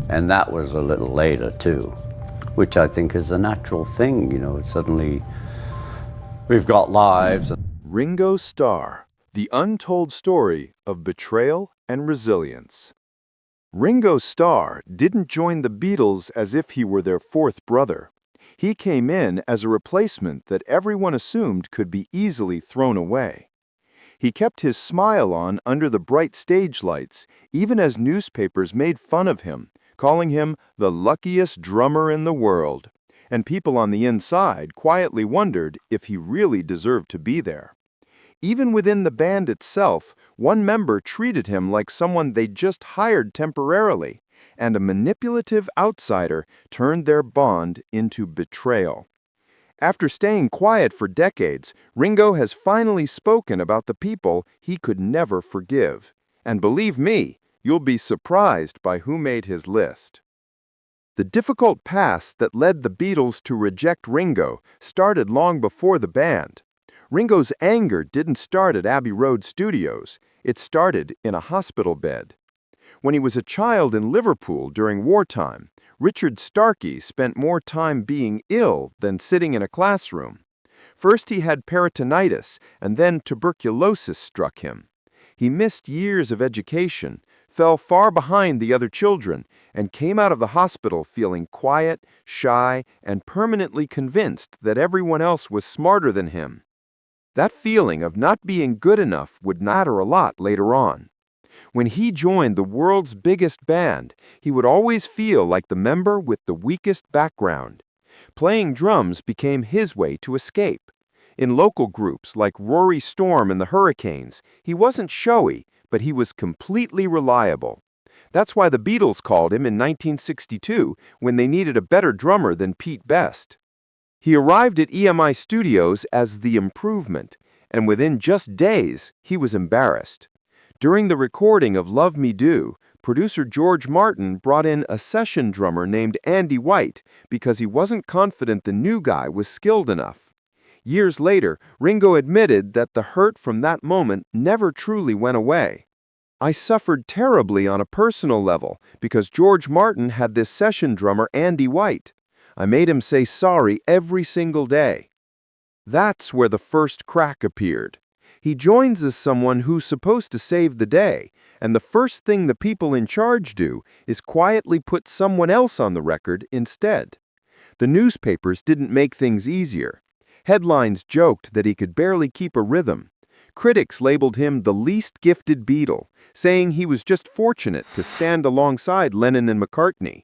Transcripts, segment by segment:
And that was a little later too, which I think is a natural thing, suddenly we've got lives. Ringo Starr, the untold story of betrayal and resilience. Ringo Starr didn't join the Beatles as if he were their fourth brother. He came in as a replacement that everyone assumed could be easily thrown away. He kept his smile on under the bright stage lights, even as newspapers made fun of him, calling him the luckiest drummer in the world, and people on the inside quietly wondered if he really deserved to be there. Even within the band itself, one member treated him like someone they'd just hired temporarily, and a manipulative outsider turned their bond into betrayal. After staying quiet for decades, Ringo has finally spoken about the people he could never forgive. And believe me, you'll be surprised by who made his list. The difficult past that led the Beatles to reject Ringo started long before the band. Ringo's anger didn't start at Abbey Road Studios. It started in a hospital bed. When he was a child in Liverpool during wartime, Richard Starkey spent more time being ill than sitting in a classroom. First he had peritonitis, and then tuberculosis struck him. He missed years of education, fell far behind the other children, and came out of the hospital feeling quiet, shy, and permanently convinced that everyone else was smarter than him. That feeling of not being good enough would matter a lot later on. When he joined the world's biggest band, he would always feel like the member with the weakest background. Playing drums became his way to escape. In local groups like Rory Storm and the Hurricanes, he wasn't showy, but he was completely reliable. That's why the Beatles called him in 1962 when they needed a better drummer than Pete Best. He arrived at EMI Studios as the improvement, and within just days, he was embarrassed. During the recording of Love Me Do, producer George Martin brought in a session drummer named Andy White because he wasn't confident the new guy was skilled enough. Years later, Ringo admitted that the hurt from that moment never truly went away. I suffered terribly on a personal level because George Martin had this session drummer Andy White. I made him say sorry every single day. That's where the first crack appeared. He joins as someone who's supposed to save the day, and the first thing the people in charge do is quietly put someone else on the record instead. The newspapers didn't make things easier. Headlines joked that he could barely keep a rhythm. Critics labeled him the least gifted Beatle, saying he was just fortunate to stand alongside Lennon and McCartney.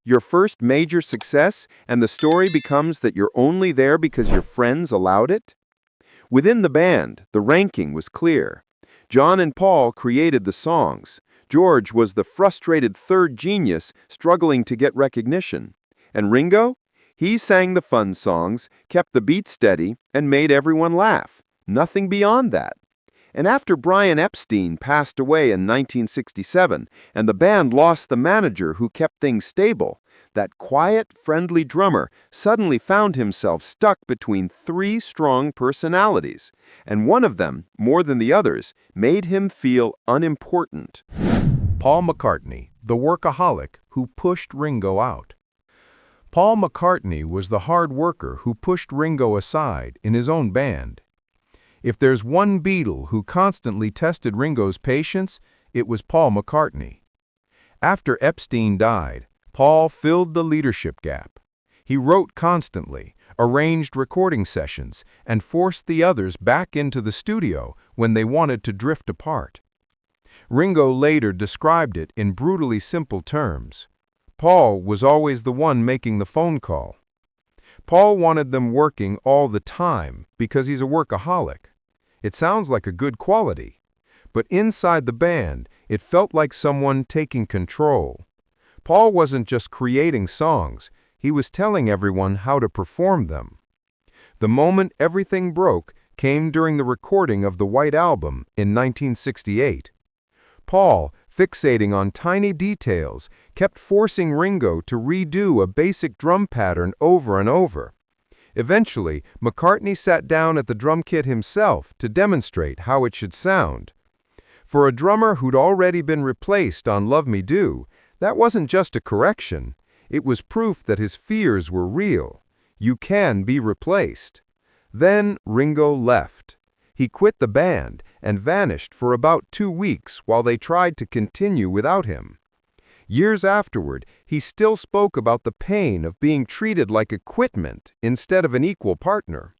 Your first major success, and the story becomes that you're only there because your friends allowed it? Within the band, the ranking was clear. John and Paul created the songs. George was the frustrated third genius struggling to get recognition. And Ringo? He sang the fun songs, kept the beat steady, and made everyone laugh. Nothing beyond that. And after Brian Epstein passed away in 1967 and the band lost the manager who kept things stable, that quiet, friendly drummer suddenly found himself stuck between three strong personalities, and one of them, more than the others, made him feel unimportant. Paul McCartney, the workaholic who pushed Ringo out. Paul McCartney was the hard worker who pushed Ringo aside in his own band. If there's one Beatle who constantly tested Ringo's patience, it was Paul McCartney. After Epstein died, Paul filled the leadership gap. He wrote constantly, arranged recording sessions, and forced the others back into the studio when they wanted to drift apart. Ringo later described it in brutally simple terms. Paul was always the one making the phone call. Paul wanted them working all the time because he's a workaholic. It sounds like a good quality, but inside the band, it felt like someone taking control. Paul wasn't just creating songs, he was telling everyone how to perform them. The moment everything broke came during the recording of the White Album in 1968. Paul, fixating on tiny details, kept forcing Ringo to redo a basic drum pattern over and over. Eventually, McCartney sat down at the drum kit himself to demonstrate how it should sound. For a drummer who'd already been replaced on Love Me Do, That wasn't just a correction. It was proof that his fears were real. You can be replaced. Then Ringo left. He quit the band and vanished for about 2 weeks while they tried to continue without him. Years afterward, he still spoke about the pain of being treated like equipment instead of an equal partner.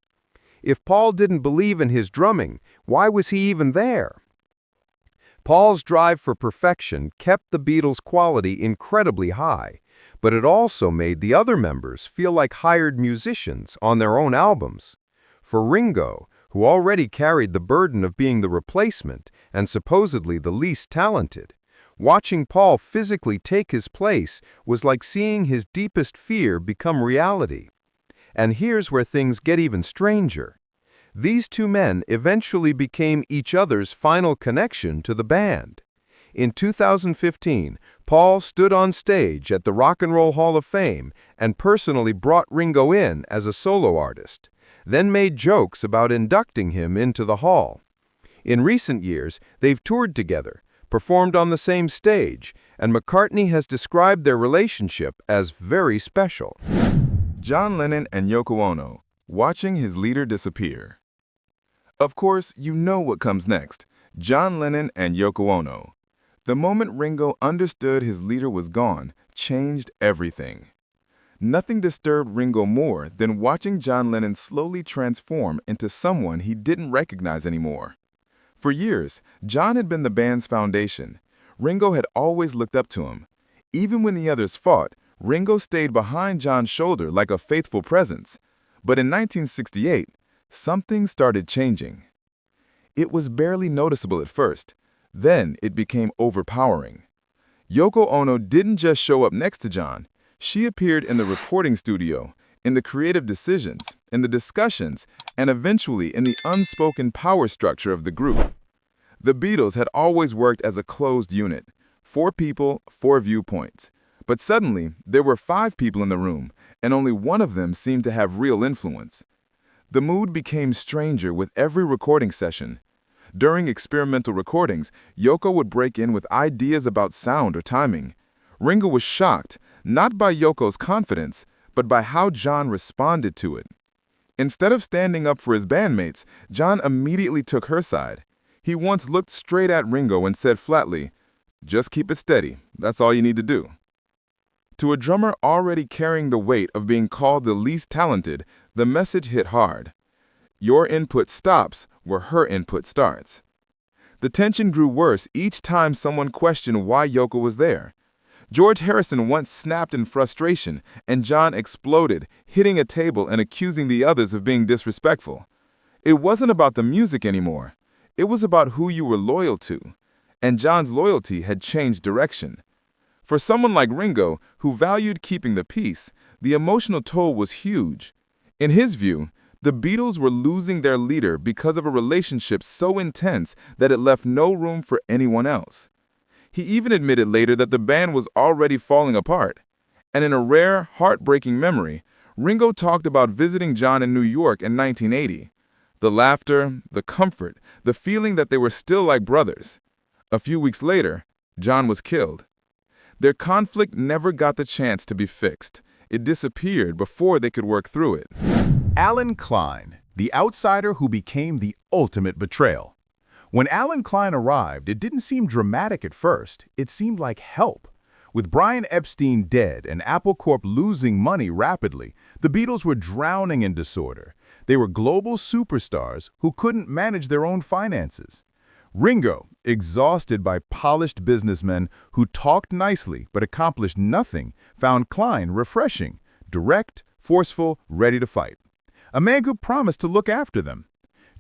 If Paul didn't believe in his drumming, why was he even there? Paul's drive for perfection kept the Beatles' quality incredibly high, but it also made the other members feel like hired musicians on their own albums. For Ringo, who already carried the burden of being the replacement and supposedly the least talented, watching Paul physically take his place was like seeing his deepest fear become reality. And here's where things get even stranger. These two men eventually became each other's final connection to the band. In 2015, Paul stood on stage at the Rock and Roll Hall of Fame and personally brought Ringo in as a solo artist, then made jokes about inducting him into the hall. In recent years, they've toured together, performed on the same stage, and McCartney has described their relationship as very special. John Lennon and Yoko Ono, watching his leader disappear. Of course, you know what comes next. John Lennon and Yoko Ono. The moment Ringo understood his leader was gone, changed everything. Nothing disturbed Ringo more than watching John Lennon slowly transform into someone he didn't recognize anymore. For years, John had been the band's foundation. Ringo had always looked up to him. Even when the others fought, Ringo stayed behind John's shoulder like a faithful presence. But in 1968, something started changing. It was barely noticeable at first. Then it became overpowering. Yoko Ono didn't just show up next to John. She appeared in the recording studio, in the creative decisions, in the discussions, and eventually in the unspoken power structure of the group. The Beatles had always worked as a closed unit, 4 people, 4 viewpoints. But suddenly, there were 5 people in the room, and only one of them seemed to have real influence. The mood became stranger with every recording session. During experimental recordings, Yoko would break in with ideas about sound or timing. Ringo was shocked, not by Yoko's confidence, but by how John responded to it. Instead of standing up for his bandmates, John immediately took her side. He once looked straight at Ringo and said flatly, "Just keep it steady, that's all you need to do." To a drummer already carrying the weight of being called the least talented, the message hit hard. Your input stops where her input starts. The tension grew worse each time someone questioned why Yoko was there. George Harrison once snapped in frustration, and John exploded, hitting a table and accusing the others of being disrespectful. It wasn't about the music anymore. It was about who you were loyal to. And John's loyalty had changed direction. For someone like Ringo, who valued keeping the peace, the emotional toll was huge. In his view, the Beatles were losing their leader because of a relationship so intense that it left no room for anyone else. He even admitted later that the band was already falling apart. And in a rare, heartbreaking memory, Ringo talked about visiting John in New York in 1980. The laughter, the comfort, the feeling that they were still like brothers. A few weeks later, John was killed. Their conflict never got the chance to be fixed. It disappeared before they could work through it. Allen Klein, the outsider who became the ultimate betrayal. When Allen Klein arrived, it didn't seem dramatic at first. It seemed like help. With Brian Epstein dead and Apple Corp losing money rapidly, the Beatles were drowning in disorder. They were global superstars who couldn't manage their own finances. Ringo, exhausted by polished businessmen who talked nicely but accomplished nothing, found Klein refreshing, direct, forceful, ready to fight. A man who promised to look after them.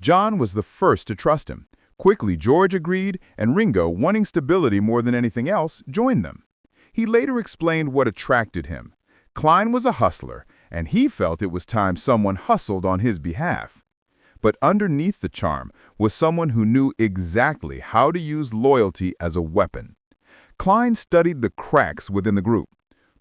John was the first to trust him. Quickly, George agreed, and Ringo, wanting stability more than anything else, joined them. He later explained what attracted him. Klein was a hustler, and he felt it was time someone hustled on his behalf. But underneath the charm was someone who knew exactly how to use loyalty as a weapon. Klein studied the cracks within the group.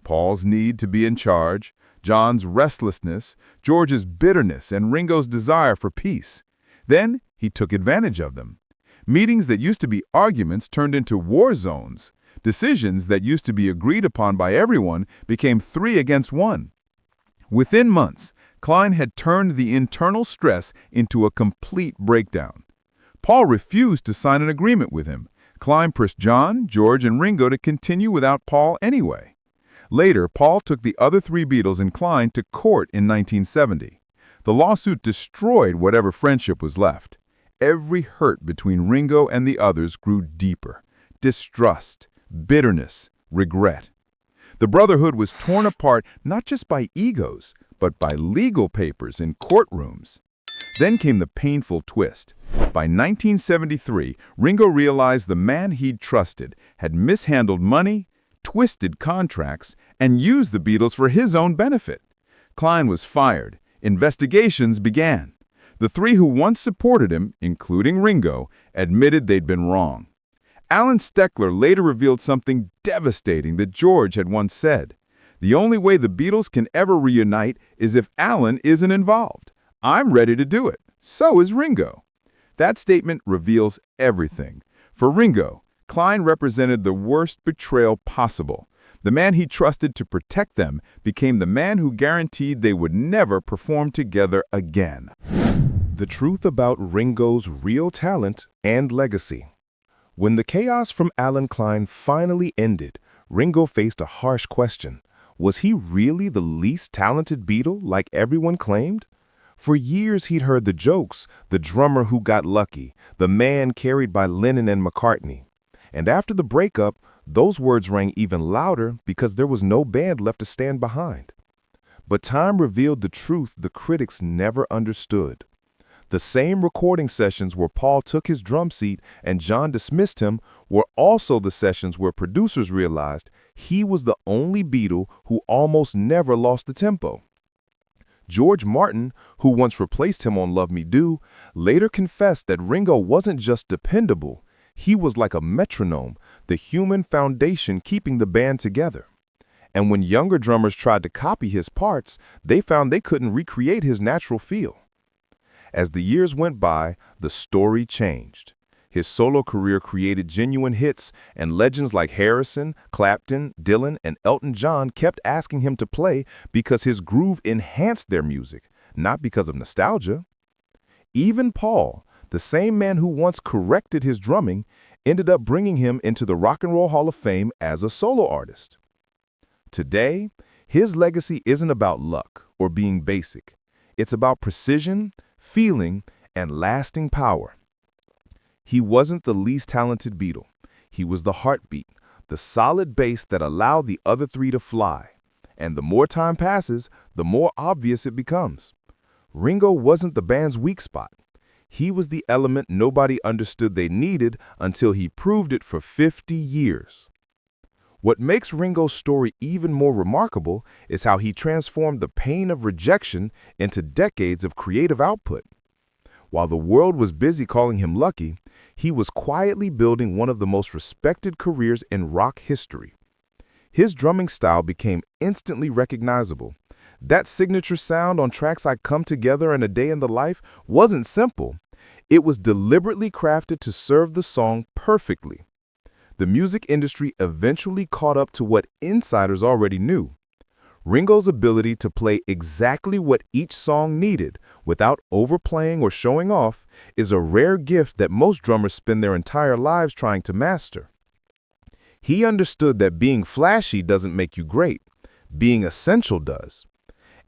Paul's need to be in charge, John's restlessness, George's bitterness, and Ringo's desire for peace. Then he took advantage of them. Meetings that used to be arguments turned into war zones. Decisions that used to be agreed upon by everyone became 3 against 1. Within months, Klein had turned the internal stress into a complete breakdown. Paul refused to sign an agreement with him. Klein pushed John, George, and Ringo to continue without Paul anyway. Later, Paul took the other 3 Beatles and Klein to court in 1970. The lawsuit destroyed whatever friendship was left. Every hurt between Ringo and the others grew deeper. Distrust, bitterness, regret. The brotherhood was torn apart not just by egos, but by legal papers in courtrooms. Then came the painful twist. By 1973, Ringo realized the man he'd trusted had mishandled money, twisted contracts, and used the Beatles for his own benefit. Klein was fired. Investigations began. The 3 who once supported him, including Ringo, admitted they'd been wrong. Alan Steckler later revealed something devastating that George had once said. The only way the Beatles can ever reunite is if Alan isn't involved. I'm ready to do it. So is Ringo. That statement reveals everything. For Ringo, Klein represented the worst betrayal possible. The man he trusted to protect them became the man who guaranteed they would never perform together again. The truth about Ringo's real talent and legacy. When the chaos from Allen Klein finally ended, Ringo faced a harsh question. Was he really the least talented Beatle like everyone claimed? For years he'd heard the jokes, the drummer who got lucky, the man carried by Lennon and McCartney. And after the breakup, those words rang even louder because there was no band left to stand behind. But time revealed the truth the critics never understood. The same recording sessions where Paul took his drum seat and John dismissed him were also the sessions where producers realized he was the only Beatle who almost never lost the tempo. George Martin, who once replaced him on Love Me Do, later confessed that Ringo wasn't just dependable, he was like a metronome, the human foundation keeping the band together. And when younger drummers tried to copy his parts, they found they couldn't recreate his natural feel. As the years went by, the story changed. His solo career created genuine hits, and legends like Harrison, Clapton, Dylan, and Elton John kept asking him to play because his groove enhanced their music, not because of nostalgia. Even Paul, the same man who once corrected his drumming, ended up bringing him into the Rock and Roll Hall of Fame as a solo artist. Today, his legacy isn't about luck or being basic. It's about precision, feeling, and lasting power. He wasn't the least talented Beatle. He was the heartbeat, the solid base that allowed the other 3 to fly. And the more time passes, the more obvious it becomes. Ringo wasn't the band's weak spot. He was the element nobody understood they needed until he proved it for 50 years. What makes Ringo's story even more remarkable is how he transformed the pain of rejection into decades of creative output. While the world was busy calling him lucky, he was quietly building one of the most respected careers in rock history. His drumming style became instantly recognizable. That signature sound on tracks like Come Together and A Day in the Life wasn't simple. It was deliberately crafted to serve the song perfectly. The music industry eventually caught up to what insiders already knew. Ringo's ability to play exactly what each song needed without overplaying or showing off is a rare gift that most drummers spend their entire lives trying to master. He understood that being flashy doesn't make you great. Being essential does.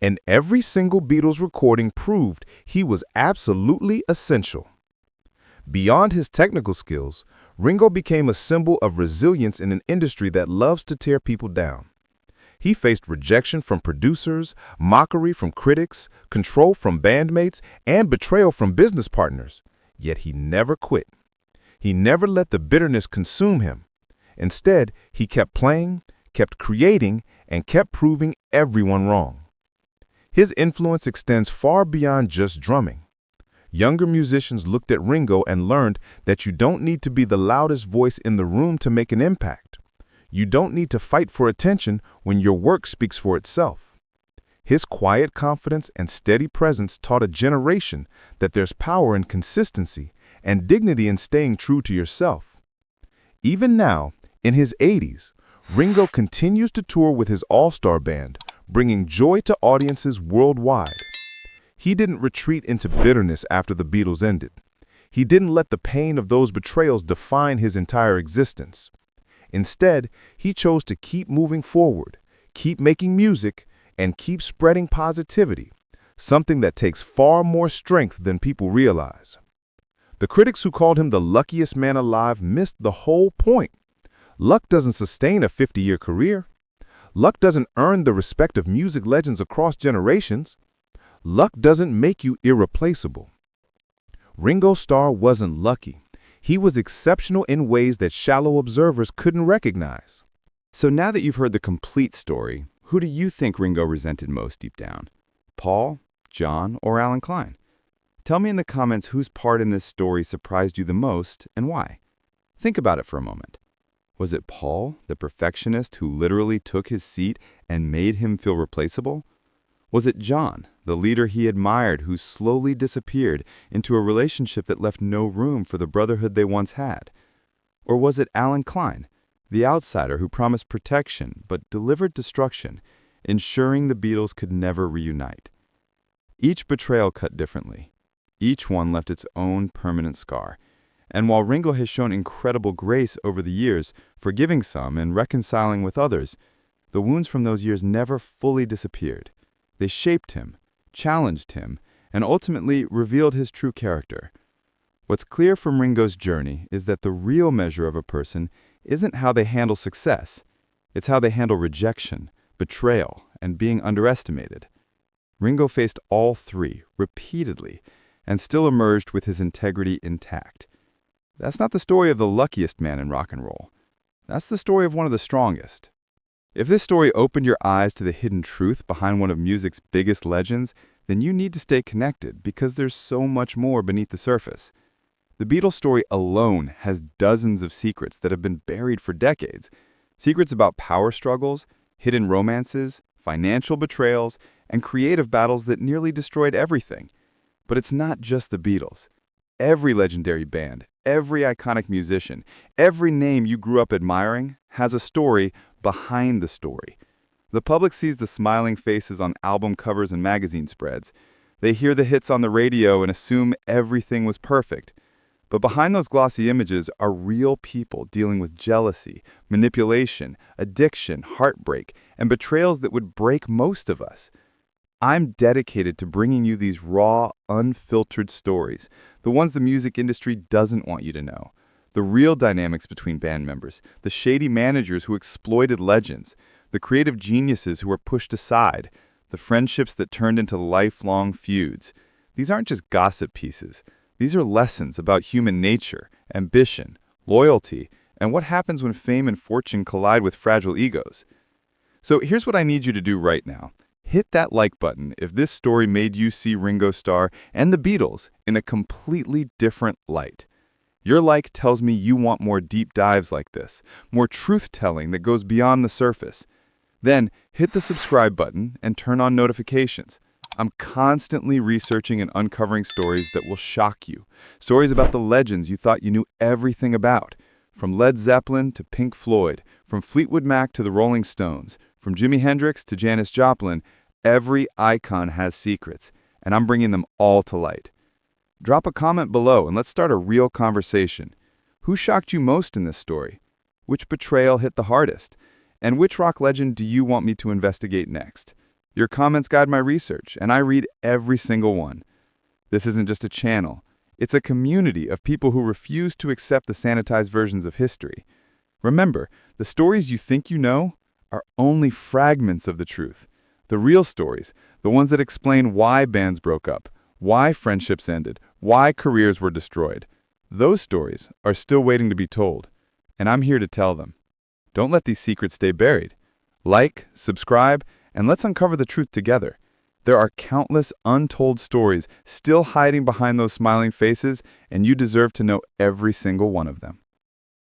And every single Beatles recording proved he was absolutely essential. Beyond his technical skills, Ringo became a symbol of resilience in an industry that loves to tear people down. He faced rejection from producers, mockery from critics, control from bandmates, and betrayal from business partners. Yet he never quit. He never let the bitterness consume him. Instead, he kept playing, kept creating, and kept proving everyone wrong. His influence extends far beyond just drumming. Younger musicians looked at Ringo and learned that you don't need to be the loudest voice in the room to make an impact. You don't need to fight for attention when your work speaks for itself. His quiet confidence and steady presence taught a generation that there's power in consistency and dignity in staying true to yourself. Even now, In his 80s, Ringo continues to tour with his all-star band, bringing joy to audiences worldwide. He didn't retreat into bitterness after the Beatles ended. He didn't let the pain of those betrayals define his entire existence. Instead, he chose to keep moving forward, keep making music, and keep spreading positivity, something that takes far more strength than people realize. The critics who called him the luckiest man alive missed the whole point. Luck doesn't sustain a 50-year career. Luck doesn't earn the respect of music legends across generations. Luck doesn't make you irreplaceable. Ringo Starr wasn't lucky. He was exceptional in ways that shallow observers couldn't recognize. So now that you've heard the complete story, who do you think Ringo resented most deep down? Paul, John, or Allen Klein? Tell me in the comments whose part in this story surprised you the most and why. Think about it for a moment. Was it Paul, the perfectionist who literally took his seat and made him feel replaceable? Was it John, the leader he admired who slowly disappeared into a relationship that left no room for the brotherhood they once had? Or was it Allen Klein, the outsider who promised protection but delivered destruction, ensuring the Beatles could never reunite? Each betrayal cut differently. Each one left its own permanent scar. And while Ringo has shown incredible grace over the years, forgiving some and reconciling with others, the wounds from those years never fully disappeared. They shaped him, challenged him, and ultimately revealed his true character. What's clear from Ringo's journey is that the real measure of a person isn't how they handle success. It's how they handle rejection, betrayal, and being underestimated. Ringo faced all three repeatedly and still emerged with his integrity intact. That's not the story of the luckiest man in rock and roll. That's the story of one of the strongest. If this story opened your eyes to the hidden truth behind one of music's biggest legends, then you need to stay connected because there's so much more beneath the surface. The Beatles story alone has dozens of secrets that have been buried for decades. Secrets about power struggles, hidden romances, financial betrayals, and creative battles that nearly destroyed everything. But it's not just the Beatles. Every legendary band, every iconic musician, every name you grew up admiring has a story behind the story. The public sees the smiling faces on album covers and magazine spreads. They hear the hits on the radio and assume everything was perfect. But behind those glossy images are real people dealing with jealousy, manipulation, addiction, heartbreak, and betrayals that would break most of us. I'm dedicated to bringing you these raw, unfiltered stories, the ones the music industry doesn't want you to know. The real dynamics between band members, the shady managers who exploited legends, the creative geniuses who were pushed aside, the friendships that turned into lifelong feuds. These aren't just gossip pieces. These are lessons about human nature, ambition, loyalty, and what happens when fame and fortune collide with fragile egos. So here's what I need you to do right now. Hit that like button if this story made you see Ringo Starr and the Beatles in a completely different light. Your like tells me you want more deep dives like this, more truth-telling that goes beyond the surface. Then hit the subscribe button and turn on notifications. I'm constantly researching and uncovering stories that will shock you. Stories about the legends you thought you knew everything about. From Led Zeppelin to Pink Floyd, from Fleetwood Mac to the Rolling Stones, from Jimi Hendrix to Janis Joplin, every icon has secrets, and I'm bringing them all to light. Drop a comment below and let's start a real conversation. Who shocked you most in this story? Which betrayal hit the hardest? And which rock legend do you want me to investigate next? Your comments guide my research, and I read every single one. This isn't just a channel. It's a community of people who refuse to accept the sanitized versions of history. Remember, the stories you think you know are only fragments of the truth. The real stories, the ones that explain why bands broke up, why friendships ended, why careers were destroyed. Those stories are still waiting to be told, and I'm here to tell them. Don't let these secrets stay buried. Like, subscribe, and let's uncover the truth together. There are countless untold stories still hiding behind those smiling faces, and you deserve to know every single one of them.